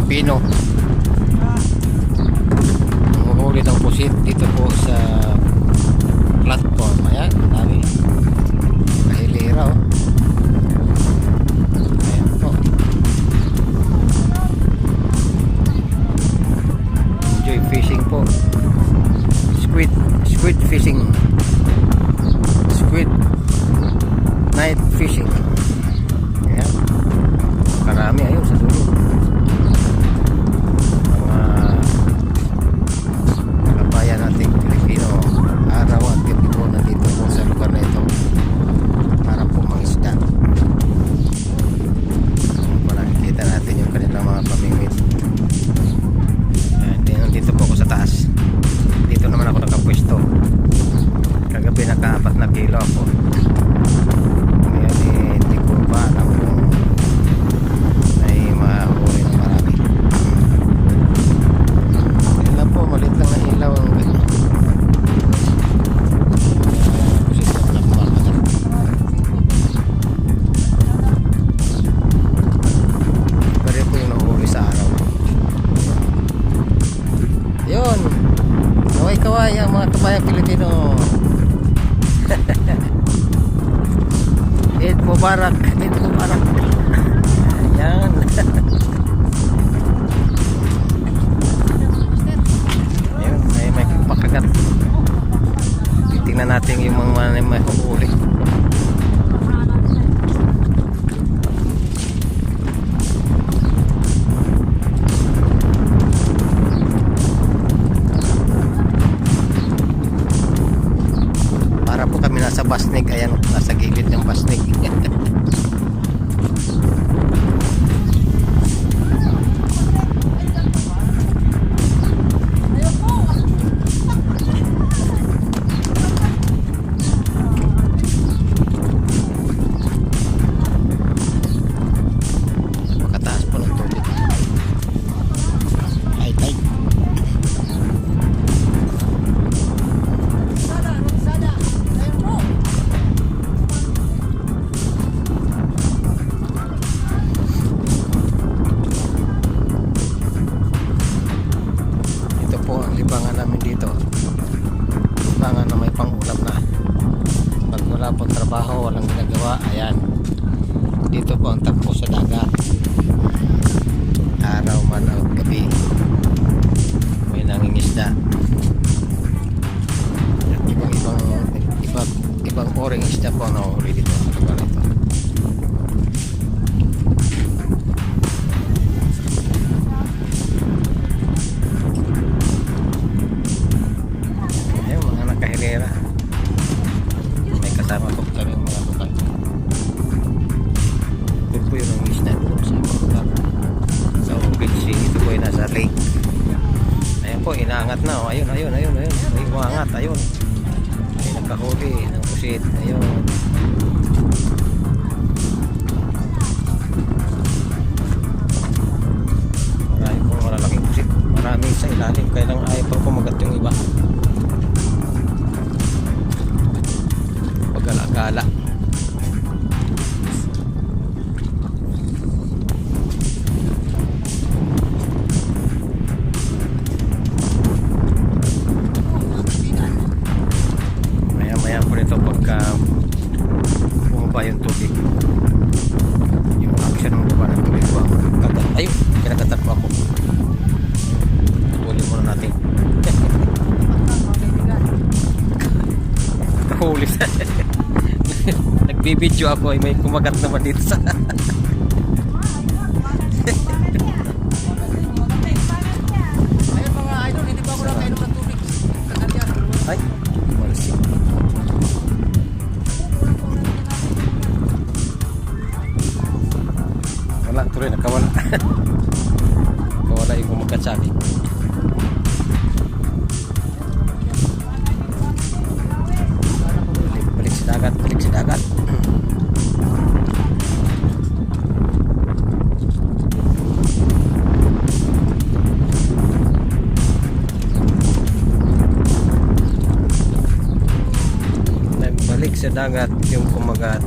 Pilipino. Nanguhuli ng pusit dito po sa platform. Ayan, dami. Kahilera oh. Ayan po. Enjoy fishing po. Squid fishing. Squid night fishing. Ayan. Karami ayun sa dulo. Mga kabayan nating Pilipino, araw at gabi po nandito po sa lugar na ito para po mangisda. Makikita natin yung kanilang mga pamimit. Dito po ako sa taas. Dito naman ako nakapwesto. Kagabi naka-4 na kilo ako. Ngayon hindi ko ba alam kung may mahuli na marami. Ayun lang po, maliit lang na ilaw ang ganyan. Pusit lang na kumakagat. Pare po yung nahuli sa araw. Yun, kaway-kaway ang mga kabayang Pilipino. Eid Mubarak, Eid Mubarak. Ayan. Ayun, may pakagat. Titingnan natin yung mga may huli. Para po kami nasa basnig. Ayan, nasa gilid ng basnig. Makataas po ng tubig. Ay, tay. Libangan namin dito, libangan na may pangulam na pag wala pong trabaho, walang ginagawa. Ayan, dito po ang tagpo sa dagat, araw man o gabi may nangingisda at ibang oring isda po na uli dito sa lugar ito. May kasama po kami mga lokal. Ito po yung isda doon sa lugar sa beach. Ito po yung nasa lake. Ayan po, inaangat na oh. Ayun. May umangat, ayun. May nagkahuli ng pusit. Ayun. Marami po malalaking pusit. Marami sa ilalim, kaya lang ayaw pa kumagat yung iba. Gala-gala. Maya-maya po nito pagka bumaba yung tubig, yung action ng baba ng tubig po. Ayun, kinagatat po ako. Tuloy muna natin. Huli sa nagbibidyo ako ay may kumagat naman dito sa ayun mga idol, hindi pa ako nakainom ng tubig. Ay, malsik. Wala, tuloy nakawala. Nakawala yung kumagat sa akin. Balik sa dagat. Nagbalik sa dagat yung kumagat.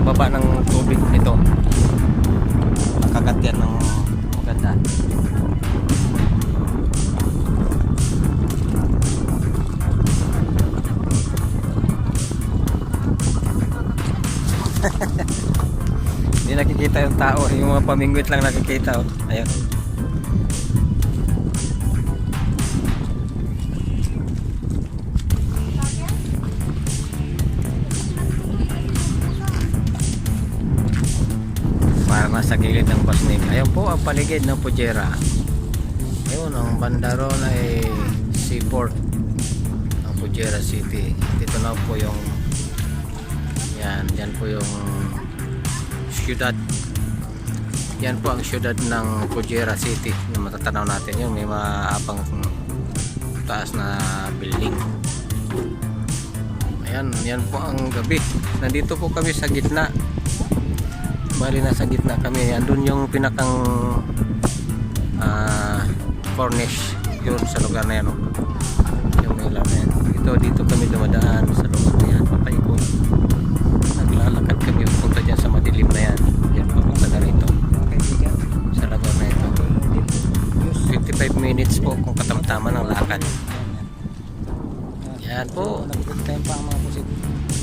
baba ng tubig nito. Nakagat yan ng maganda. Hindi nakikita yung tao, yung mga pamingwit lang nakikita. Oh. Ayun. Para nasa gilid ng Basnig. Ayun po ang paligid ng Pujera. Ayun, ang banda ron ay seaport ng Pujera City. Dito na po yung yan po yung syudad. Yan po ang syudad ng Pujera City na matatanaw natin. Yung may maabang taas na building. Ayan, yan po ang gabi. Nandito po kami sa gitna. Bali nasa gitna kami. Andun yung pinakang corniche yun sa lugar na yan. Oh. Yung may ilaw na yan. Dito kami dumadaan sa lugar na yan. Papaikot. Naglalakad kami punta dyan sa madilim na yan. Yan papunta na rito. Sa lugar na ito. 55 minutes po kung katamtaman ang lakad. Yan po.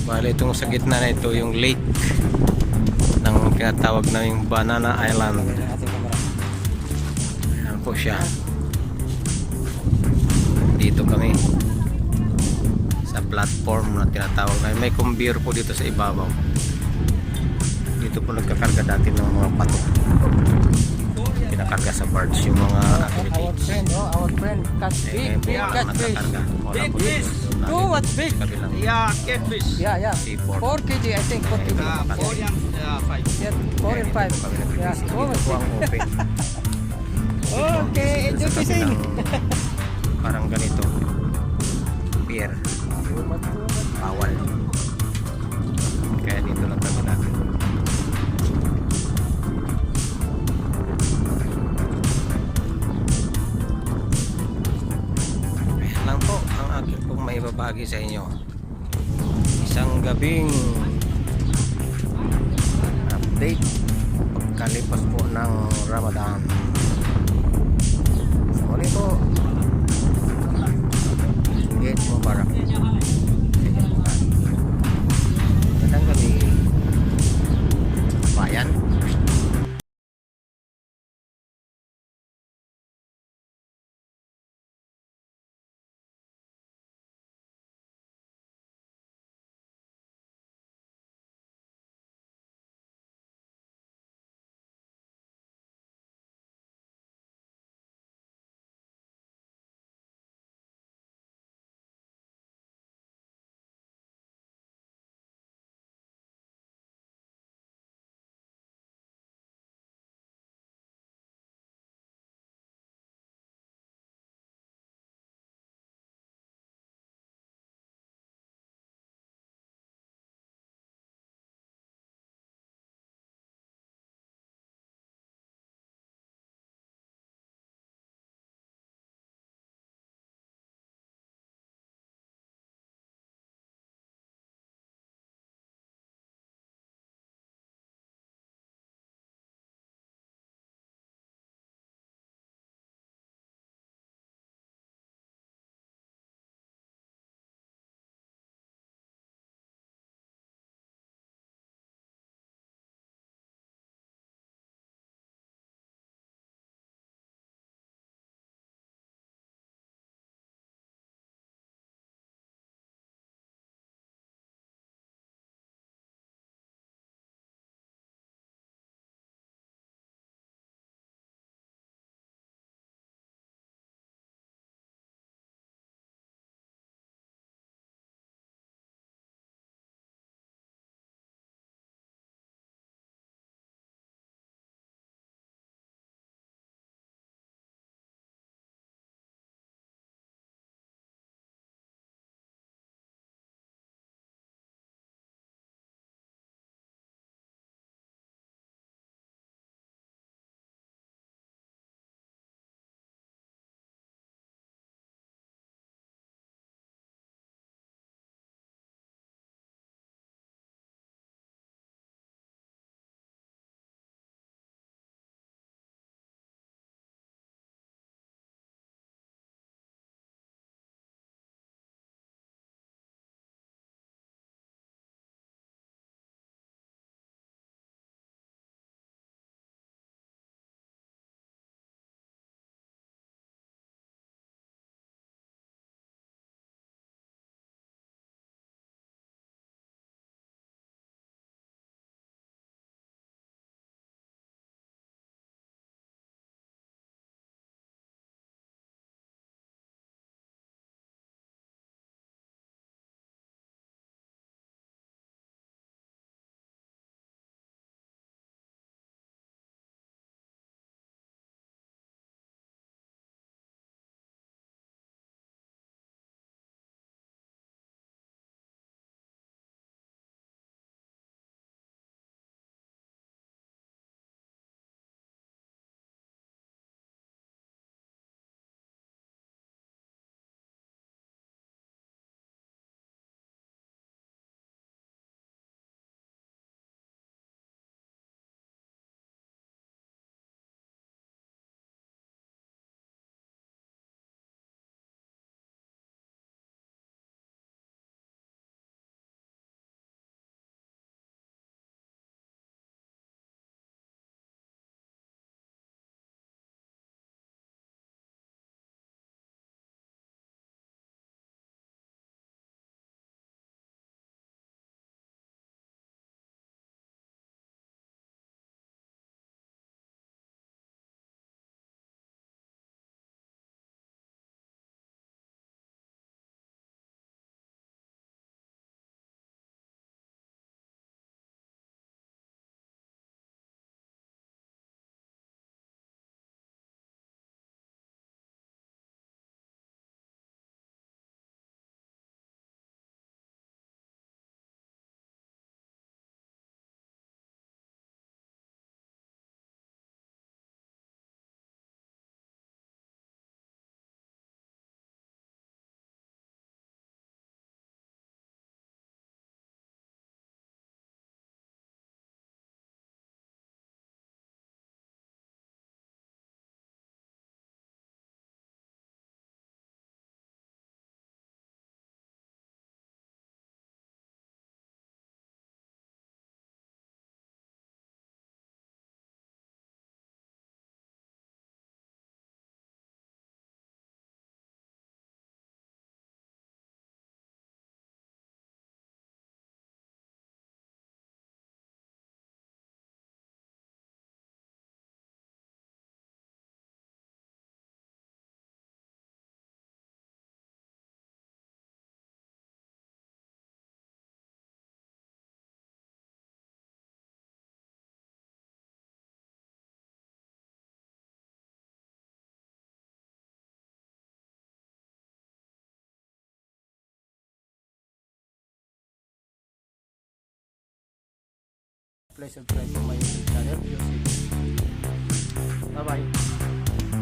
Bali itong sa gitna na ito yung lake ng tinatawag na yung Banana Island. Yan po siya. Dito kami sa platform na tinatawag na may conveyor po dito sa ibabaw. Dito po nagkakarga dati ng mga pato. Pinakarga sa barge yung mga activities. Our friend catch big catfish. Big fish. Oh, what's big? Yeah, catfish. Yeah. 4 kg, I think. 4 kg. 4 and 5. Yeah, 4 and 5. Yeah. Oh, Dito po ang open. okay, enjoy Sa tabi fishing. ng parang ganito. Pier. Bawal. Kaya dito lang kami natin. Ayan lang po ang aking pong maibabagi sa inyo. Isang gabing update pagkalipas po ng Ramadan. Muli po. Eid Mubarak. Please subscribe to my YouTube channel. Bye bye.